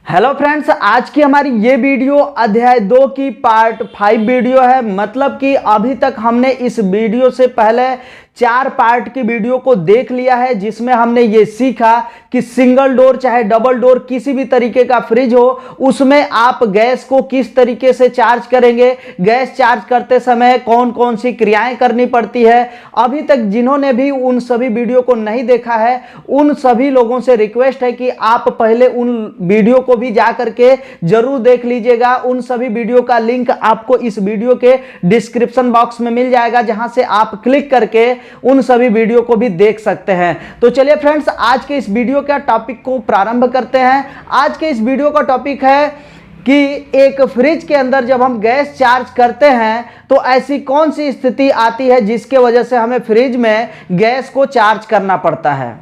Hello friends, आज की हमारी ये वीडियो अध्याय 2 की पार्ट 5 वीडियो है। मतलब कि अभी तक हमने इस वीडियो से पहले 4 पार्ट की वीडियो को देख लिया है, जिसमें हमने ये सीखा कि सिंगल डोर चाहे डबल डोर किसी भी तरीके का फ्रिज हो, उसमें आप गैस को किस तरीके से चार्ज करेंगे, गैस चार्ज करते समय कौन कौन सी क्रियाएं करनी पड़ती है। अभी तक जिन्होंने भी उन सभी वीडियो को नहीं देखा है, उन सभी लोगों से रिक्वेस्ट है कि आप पहले उन वीडियो को भी जा करके जरूर देख लीजिएगा। उन सभी वीडियो का लिंक आपको इस वीडियो के डिस्क्रिप्शन बॉक्स में मिल जाएगा, जहां से आप क्लिक करके उन सभी वीडियो को भी देख सकते हैं। तो चलिए फ्रेंड्स, आज के इस वीडियो का टॉपिक को प्रारंभ करते हैं। आज के इस वीडियो का टॉपिक है कि एक फ्रिज के अंदर जब हम गैस चार्ज करते हैं तो ऐसी कौन सी स्थिति आती है जिसके वजह से हमें फ्रिज में गैस को चार्ज करना पड़ता है।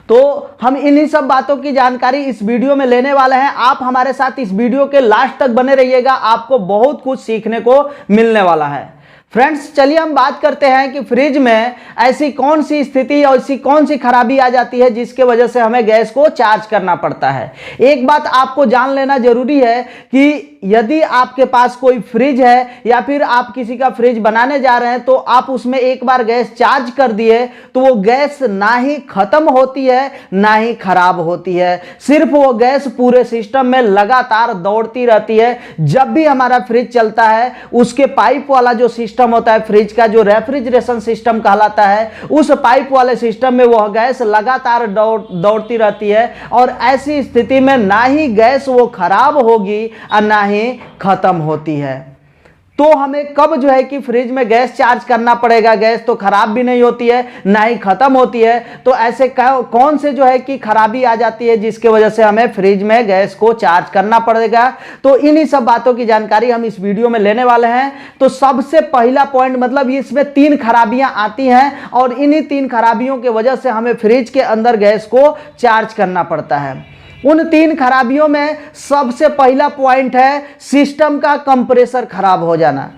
तो हम इन्हीं सब बातों की जानकारी इस वीडियो में लेने वाले हैं। आप हमारे साथ इस वीडियो के लास्ट तक बने रहिएगा, आपको बहुत कुछ सीखने को मिलने वाला है। फ्रेंड्स, चलिए हम बात करते हैं कि फ्रिज में ऐसी कौन सी स्थिति और ऐसी कौन सी खराबी आ जाती है जिसके वजह से हमें गैस को चार्ज करना पड़ता है। एक बात आपको जान लेना जरूरी है कि यदि आपके पास कोई फ्रिज है या फिर आप किसी का फ्रिज बनाने जा रहे हैं, तो आप उसमें एक बार गैस चार्ज कर दिए तो वो गैस ना ही खत्म होती है ना ही खराब होती है। सिर्फ वो गैस पूरे सिस्टम में लगातार दौड़ती रहती है। जब भी हमारा फ्रिज चलता है, उसके पाइप वाला जो सिस्टम होता है फ्रिज का, जो रेफ्रिजरेशन सिस्टम कहलाता है, उस पाइप वाले सिस्टम में वह गैस लगातार दौड़ती रहती है। और ऐसी स्थिति में ना ही गैस वो खराब होगी और ना ही खत्म होती है। तो हमें कब जो है कि फ्रिज में गैस चार्ज करना पड़ेगा। गैस तो खराब भी नहीं होती है ना ही खत्म होती है, तो ऐसे कौन से जो है कि खराबी आ जाती है जिसके वजह से हमें फ्रिज में गैस को चार्ज करना पड़ेगा। तो इन्हीं सब बातों की जानकारी हम इस वीडियो में लेने वाले हैं। तो सबसे पहला पॉइंट, मतलब इसमें 3 खराबियां आती हैं और इन्हीं 3 खराबियों की वजह से हमें फ्रिज के अंदर गैस को चार्ज करना पड़ता है। उन 3 खराबियों में सबसे पहला पॉइंट है सिस्टम का कंप्रेसर खराब हो जाना।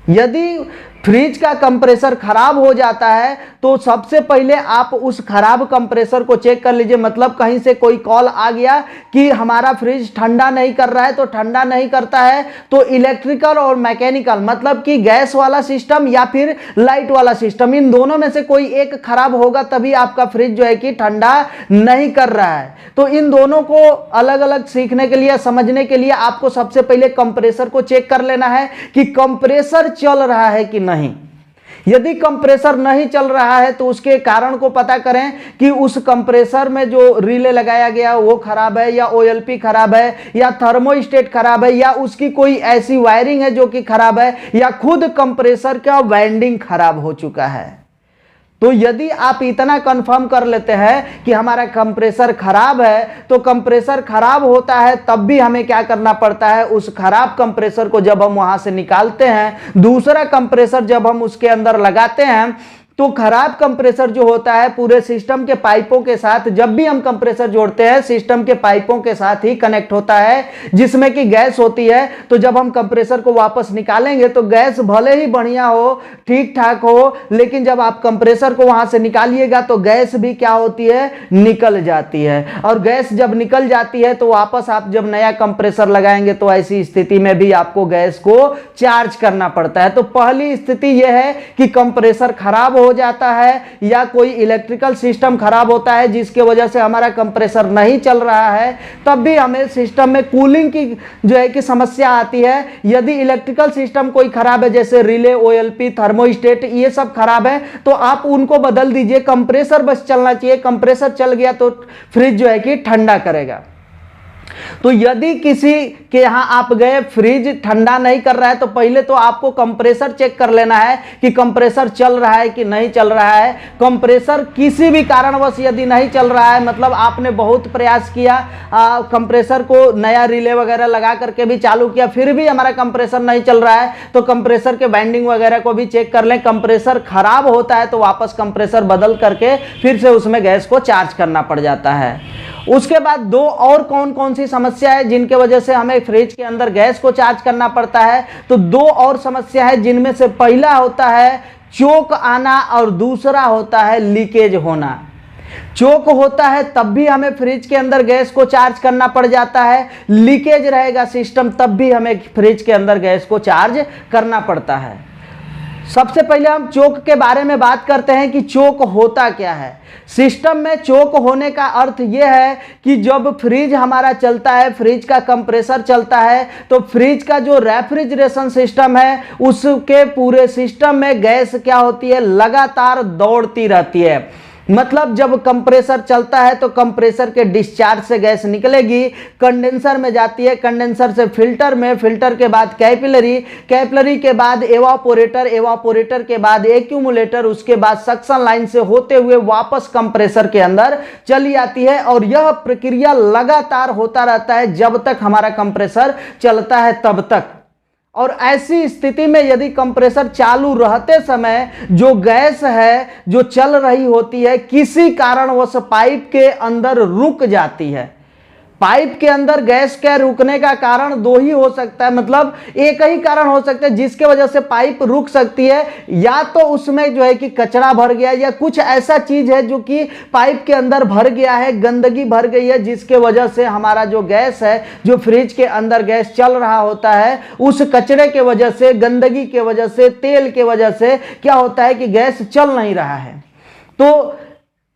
यदि फ्रिज का कंप्रेसर खराब हो जाता है तो सबसे पहले आप उस खराब कंप्रेसर को चेक कर लीजिए। मतलब कहीं से कोई कॉल आ गया कि हमारा फ्रिज ठंडा नहीं कर रहा है, तो ठंडा नहीं करता है तो इलेक्ट्रिकल और मैकेनिकल, मतलब कि गैस वाला सिस्टम या फिर लाइट वाला सिस्टम, इन दोनों में से कोई एक खराब होगा तभी आपका फ्रिज जो है कि ठंडा नहीं कर रहा है। तो इन दोनों को अलग अलग सीखने के लिए, समझने के लिए आपको सबसे पहले कंप्रेसर को चेक कर लेना है कि कंप्रेसर चल रहा है कि नहीं। यदि कंप्रेसर नहीं चल रहा है तो उसके कारण को पता करें कि उस कंप्रेसर में जो रिले लगाया गया वो खराब है, या ओएलपी खराब है, या थर्मोस्टेट खराब है, या उसकी कोई ऐसी वायरिंग है जो कि खराब है, या खुद कंप्रेसर का वाइंडिंग खराब हो चुका है। तो यदि आप इतना कंफर्म कर लेते हैं कि हमारा कंप्रेसर खराब है, तो कंप्रेसर खराब होता है तब भी हमें क्या करना पड़ता है, उस खराब कंप्रेसर को जब हम वहां से निकालते हैं, दूसरा कंप्रेसर जब हम उसके अंदर लगाते हैं, तो खराब कंप्रेसर जो होता है पूरे सिस्टम के पाइपों के साथ, जब भी हम कंप्रेसर जोड़ते हैं सिस्टम के पाइपों के साथ ही कनेक्ट होता है जिसमें कि गैस होती है। तो जब हम कंप्रेसर को वापस निकालेंगे तो गैस भले ही बढ़िया हो, ठीक ठाक हो, लेकिन जब आप कंप्रेसर को वहां से निकालिएगा तो गैस भी क्या होती है, निकल जाती है। और गैस जब निकल जाती है तो वापस आप जब नया कंप्रेसर लगाएंगे तो ऐसी स्थिति में भी आपको गैस को चार्ज करना पड़ता है। तो पहली स्थिति यह है कि कंप्रेसर खराब हो जाता है या कोई इलेक्ट्रिकल सिस्टम खराब होता है जिसके वजह से हमारा कंप्रेसर नहीं चल रहा है, तब भी हमें सिस्टम में कूलिंग की जो है कि समस्या आती है। यदि इलेक्ट्रिकल सिस्टम कोई खराब है, जैसे रिले, ओएलपी, थर्मोस्टेट, ये सब खराब है, तो आप उनको बदल दीजिए। कंप्रेसर बस चलना चाहिए। कंप्रेसर चल गया तो फ्रिज जो है कि ठंडा करेगा। तो यदि किसी के यहां आप गए, फ्रिज ठंडा नहीं कर रहा है, तो पहले तो आपको कंप्रेसर चेक कर लेना है कि कंप्रेसर चल रहा है कि नहीं चल रहा है। कंप्रेसर किसी भी कारणवश यदि नहीं चल रहा है, मतलब आपने बहुत प्रयास किया, कंप्रेसर को नया रिले वगैरह लगा करके भी चालू किया, फिर भी हमारा कंप्रेसर नहीं चल रहा है, तो कंप्रेसर के वाइंडिंग वगैरह को भी चेक कर लें। कंप्रेसर खराब होता है तो वापस कंप्रेसर बदल करके फिर से उसमें गैस को चार्ज करना पड़ जाता है। उसके बाद 2 और कौन कौन सी समस्या है जिनके वजह से हमें फ्रिज के अंदर गैस को चार्ज करना पड़ता है। तो 2 और समस्या है, जिनमें से पहला होता है चोक आना और दूसरा होता है लीकेज होना। चोक होता है तब भी हमें फ्रिज के अंदर गैस को चार्ज करना पड़ जाता है, लीकेज रहेगा सिस्टम तब भी हमें फ्रिज के अंदर गैस को चार्ज करना पड़ता है। सबसे पहले हम चोक के बारे में बात करते हैं कि चोक होता क्या है। सिस्टम में चोक होने का अर्थ यह है कि जब फ्रिज हमारा चलता है, फ्रिज का कंप्रेसर चलता है, तो फ्रिज का जो रेफ्रिजरेशन सिस्टम है उसके पूरे सिस्टम में गैस क्या होती है, लगातार दौड़ती रहती है। मतलब जब कंप्रेसर चलता है तो कंप्रेसर के डिस्चार्ज से गैस निकलेगी, कंडेंसर में जाती है, कंडेंसर से फिल्टर में, फिल्टर के बाद कैपिलरी, कैपिलरी के बाद एवापोरेटर, एवापोरेटर के बाद एक्यूमुलेटर, उसके बाद सक्शन लाइन से होते हुए वापस कंप्रेसर के अंदर चली आती है। और यह प्रक्रिया लगातार होता रहता है जब तक हमारा कंप्रेसर चलता है तब तक। और ऐसी स्थिति में यदि कंप्रेसर चालू रहते समय जो गैस है जो चल रही होती है किसी कारणवश पाइप के अंदर रुक जाती है। पाइप के अंदर गैस के रुकने का कारण दो ही हो सकता है, मतलब एक ही कारण हो सकता है जिसके वजह से पाइप रुक सकती है। या तो उसमें जो है कि कचरा भर गया या कुछ ऐसा चीज है जो कि पाइप के अंदर भर गया है, गंदगी भर गई है, जिसके वजह से हमारा जो गैस है, जो फ्रिज के अंदर गैस चल रहा होता है, उस कचरे के वजह से, गंदगी के वजह से, तेल के वजह से क्या होता है कि गैस चल नहीं रहा है। तो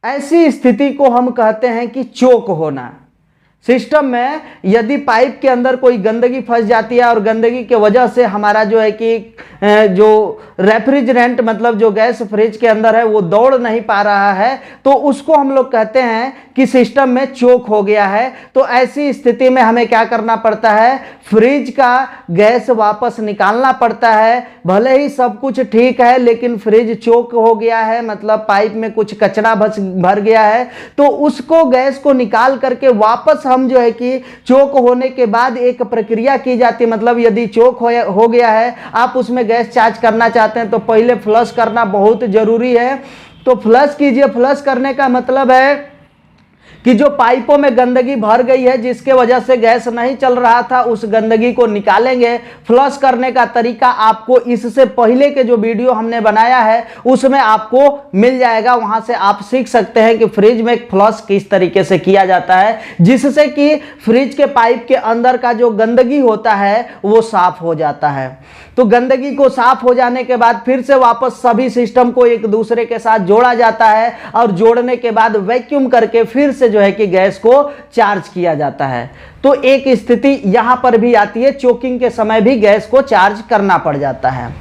ऐसी स्थिति को हम कहते हैं कि चोक होना। सिस्टम में यदि पाइप के अंदर कोई गंदगी फंस जाती है और गंदगी के वजह से हमारा जो है कि जो रेफ्रिजरेंट मतलब जो गैस फ्रिज के अंदर है वो दौड़ नहीं पा रहा है, तो उसको हम लोग कहते हैं कि सिस्टम में चोक हो गया है। तो ऐसी स्थिति में हमें क्या करना पड़ता है, फ्रिज का गैस वापस निकालना पड़ता है। भले ही सब कुछ ठीक है लेकिन फ्रिज चोक हो गया है, मतलब पाइप में कुछ कचरा भर गया है, तो उसको गैस को निकाल करके वापस हम जो है कि चोक होने के बाद एक प्रक्रिया की जाती है। मतलब यदि चोक हो गया है, आप उसमें गैस चार्ज करना चाहते हैं तो पहले फ्लश करना बहुत जरूरी है। तो फ्लश कीजिए। फ्लश करने का मतलब है कि जो पाइपों में गंदगी भर गई है जिसके वजह से गैस नहीं चल रहा था, उस गंदगी को निकालेंगे। फ्लश करने का तरीका आपको इससे पहले के जो वीडियो हमने बनाया है उसमें आपको मिल जाएगा, वहां से आप सीख सकते हैं कि फ्रिज में फ्लश किस तरीके से किया जाता है, जिससे कि फ्रिज के पाइप के अंदर का जो गंदगी होता है वो साफ हो जाता है। तो गंदगी को साफ हो जाने के बाद फिर से वापस सभी सिस्टम को एक दूसरे के साथ जोड़ा जाता है और जोड़ने के बाद वैक्यूम करके फिर से जो है कि गैस को चार्ज किया जाता है। तो एक स्थिति यहां पर भी आती है, चोकिंग के समय भी गैस को चार्ज करना पड़ जाता है।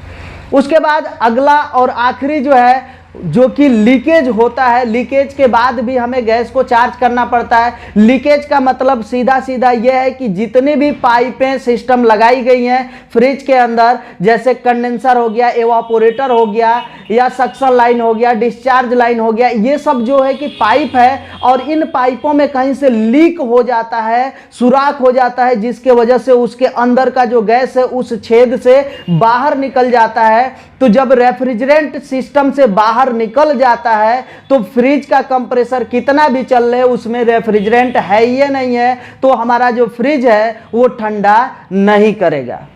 उसके बाद अगला और आखिरी जो है जो कि लीकेज होता है। लीकेज के बाद भी हमें गैस को चार्ज करना पड़ता है। लीकेज का मतलब सीधा सीधा यह है कि जितनी भी पाइपें सिस्टम लगाई गई हैं फ्रिज के अंदर, जैसे कंडेंसर हो गया, एवापोरेटर हो गया, या सक्शन लाइन हो गया, डिस्चार्ज लाइन हो गया, ये सब जो है कि पाइप है और इन पाइपों में कहीं से लीक हो जाता है, सुराख हो जाता है, जिसके वजह से उसके अंदर का जो गैस है उस छेद से बाहर निकल जाता है। तो जब रेफ्रिजरेंट सिस्टम से बाहर निकल जाता है तो फ्रिज का कंप्रेसर कितना भी चल रहे उसमें रेफ्रिजरेंट है या नहीं है, तो हमारा जो फ्रिज है वो ठंडा नहीं करेगा।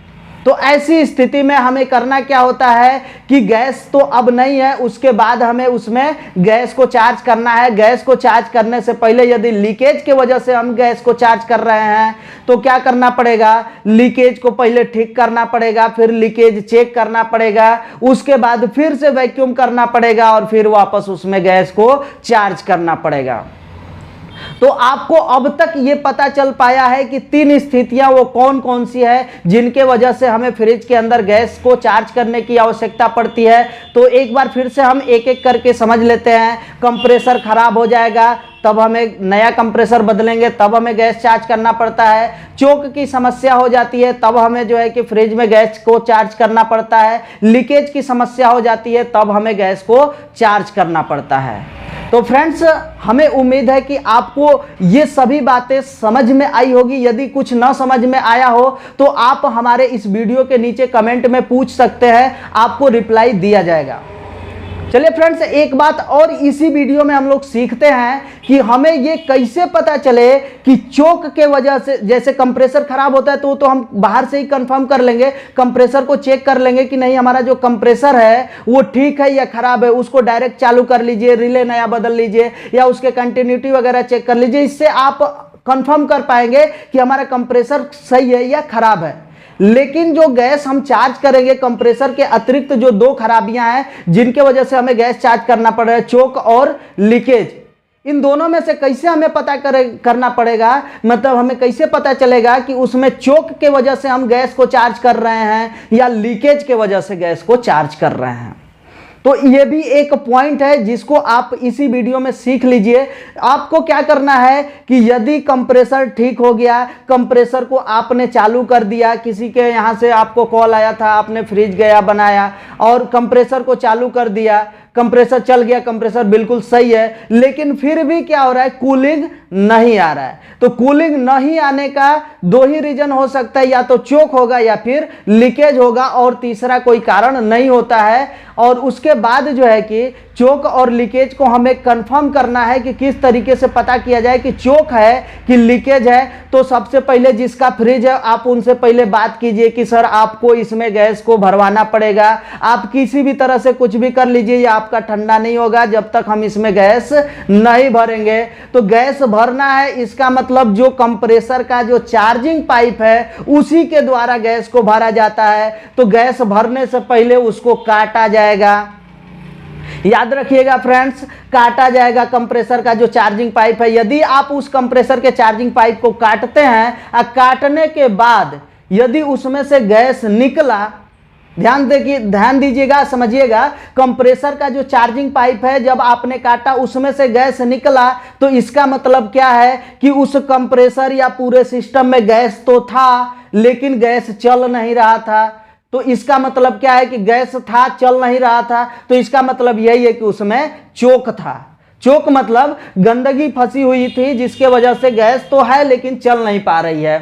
तो ऐसी स्थिति में हमें करना क्या होता है कि गैस तो अब नहीं है, उसके बाद हमें उसमें गैस को चार्ज करना है। गैस को चार्ज करने से पहले यदि लीकेज के वजह से हम गैस को चार्ज कर रहे हैं तो क्या करना पड़ेगा, लीकेज को पहले ठीक करना पड़ेगा, फिर लीकेज चेक करना पड़ेगा, उसके बाद फिर से वैक्यूम करना पड़ेगा और फिर वापस उसमें गैस को चार्ज करना पड़ेगा। तो आपको अब तक ये पता चल पाया है कि 3 स्थितियां वो कौन कौन सी है जिनके वजह से हमें फ्रिज के अंदर गैस को चार्ज करने की आवश्यकता पड़ती है। तो एक बार फिर से हम एक एक करके समझ लेते हैं। कंप्रेसर खराब हो जाएगा तब हमें नया कंप्रेसर बदलेंगे, तब हमें गैस चार्ज करना पड़ता है। चोक की समस्या हो जाती है तब हमें जो है कि फ्रिज में गैस को चार्ज करना पड़ता है। लीकेज की समस्या हो जाती है तब हमें गैस को चार्ज करना पड़ता है। तो फ्रेंड्स, हमें उम्मीद है कि आपको ये सभी बातें समझ में आई होगी। यदि कुछ ना समझ में आया हो तो आप हमारे इस वीडियो के नीचे कमेंट में पूछ सकते हैं, आपको रिप्लाई दिया जाएगा। चलिए फ्रेंड्स, एक बात और इसी वीडियो में हम लोग सीखते हैं कि हमें ये कैसे पता चले कि चोक के वजह से, जैसे कंप्रेसर खराब होता है तो हम बाहर से ही कंफर्म कर लेंगे, कंप्रेसर को चेक कर लेंगे कि नहीं हमारा जो कंप्रेसर है वो ठीक है या खराब है, उसको डायरेक्ट चालू कर लीजिए, रिले नया बदल लीजिए या उसके कंटिन्यूटी वगैरह चेक कर लीजिए। इससे आप कंफर्म कर पाएंगे कि हमारा कंप्रेसर सही है या खराब है। लेकिन जो गैस हम चार्ज करेंगे, कंप्रेसर के अतिरिक्त जो दो खराबियां हैं जिनके वजह से हमें गैस चार्ज करना पड़ रहा है, चोक और लीकेज, इन दोनों में से कैसे हमें पता करना पड़ेगा, मतलब हमें कैसे पता चलेगा कि उसमें चोक के वजह से हम गैस को चार्ज कर रहे हैं या लीकेज के वजह से गैस को चार्ज कर रहे हैं। तो ये भी एक पॉइंट है जिसको आप इसी वीडियो में सीख लीजिए। आपको क्या करना है कि यदि कंप्रेसर ठीक हो गया, कंप्रेसर को आपने चालू कर दिया, किसी के यहाँ से आपको कॉल आया था, आपने फ्रिज गया बनाया और कंप्रेसर को चालू कर दिया, कंप्रेसर चल गया, कंप्रेसर बिल्कुल सही है, लेकिन फिर भी क्या हो रहा है, कूलिंग नहीं आ रहा है। तो कूलिंग नहीं आने का दो ही रीजन हो सकता है, या तो चोक होगा या फिर लीकेज होगा, और तीसरा कोई कारण नहीं होता है। और उसके बाद जो है कि चोक और लीकेज को हमें कंफर्म करना है कि किस तरीके से पता किया जाए कि चोक है कि लीकेज है। तो सबसे पहले जिसका फ्रिज है आप उनसे पहले बात कीजिए कि सर आपको इसमें गैस को भरवाना पड़ेगा, आप किसी भी तरह से कुछ भी कर लीजिए, या आपका ठंडा नहीं होगा जब तक हम इसमें गैस नहीं भरेंगे। तो गैस भरना है, इसका मतलब जो कंप्रेसर का जो चार्जिंग पाइप है उसी के द्वारा गैस को भरा जाता है। तो गैस भरने से पहले उसको काटा जाएगा, याद रखिएगा फ्रेंड्स, काटा जाएगा कंप्रेसर का जो चार्जिंग पाइप है। यदि आप उस कंप्रेसर के चार्जिंग पाइप को काटते हैं और काटने के बाद यदि उसमें से गैस निकला, ध्यान दीजिएगा, समझिएगा, कंप्रेसर का जो चार्जिंग पाइप है जब आपने काटा उसमें से गैस निकला, तो इसका मतलब क्या है कि उस कंप्रेसर या पूरे सिस्टम में गैस तो था लेकिन गैस चल नहीं रहा था। तो इसका मतलब क्या है कि गैस था, चल नहीं रहा था, तो इसका मतलब यही है कि उसमें चोक था। चोक मतलब गंदगी फंसी हुई थी जिसके वजह से गैस तो है लेकिन चल नहीं पा रही है।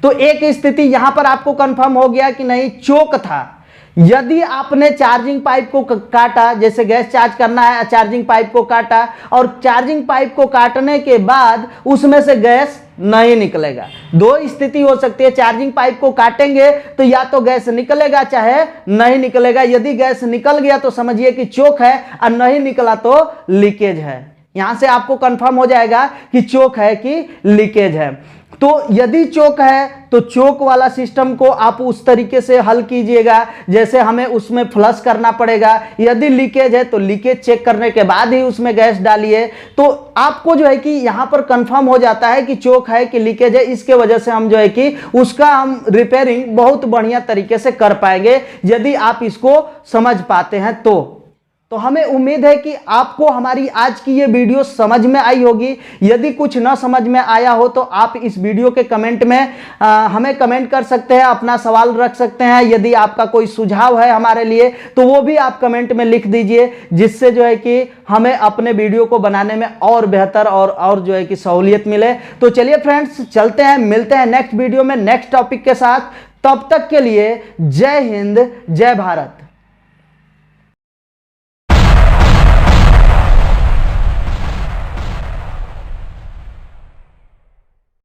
तो एक स्थिति यहां पर आपको कंफर्म हो गया कि नहीं चोक था। यदि आपने चार्जिंग पाइप को काटा, जैसे गैस चार्ज करना है, चार्जिंग पाइप को काटा और चार्जिंग पाइप को काटने के बाद उसमें से गैस नहीं निकलेगा। दो स्थिति हो सकती है, चार्जिंग पाइप को काटेंगे तो या तो गैस निकलेगा चाहे नहीं निकलेगा। यदि गैस निकल गया तो समझिए कि चोक है, और नहीं निकला तो लीकेज है। यहां से आपको कंफर्म हो जाएगा कि चोक है कि लीकेज है। तो यदि चोक है तो चोक वाला सिस्टम को आप उस तरीके से हल कीजिएगा जैसे हमें उसमें फ्लश करना पड़ेगा। यदि लीकेज है तो लीकेज चेक करने के बाद ही उसमें गैस डालिए। तो आपको जो है कि यहां पर कंफर्म हो जाता है कि चोक है कि लीकेज है। इसके वजह से हम जो है कि उसका हम रिपेयरिंग बहुत बढ़िया तरीके से कर पाएंगे यदि आप इसको समझ पाते हैं तो हमें उम्मीद है कि आपको हमारी आज की ये वीडियो समझ में आई होगी। यदि कुछ ना समझ में आया हो तो आप इस वीडियो के कमेंट में हमें कमेंट कर सकते हैं, अपना सवाल रख सकते हैं। यदि आपका कोई सुझाव है हमारे लिए तो वो भी आप कमेंट में लिख दीजिए, जिससे जो है कि हमें अपने वीडियो को बनाने में और बेहतर और जो है कि सहूलियत मिले। तो चलिए फ्रेंड्स, चलते हैं, मिलते हैं नेक्स्ट वीडियो में नेक्स्ट टॉपिक के साथ। तब तक के लिए जय हिंद, जय भारत।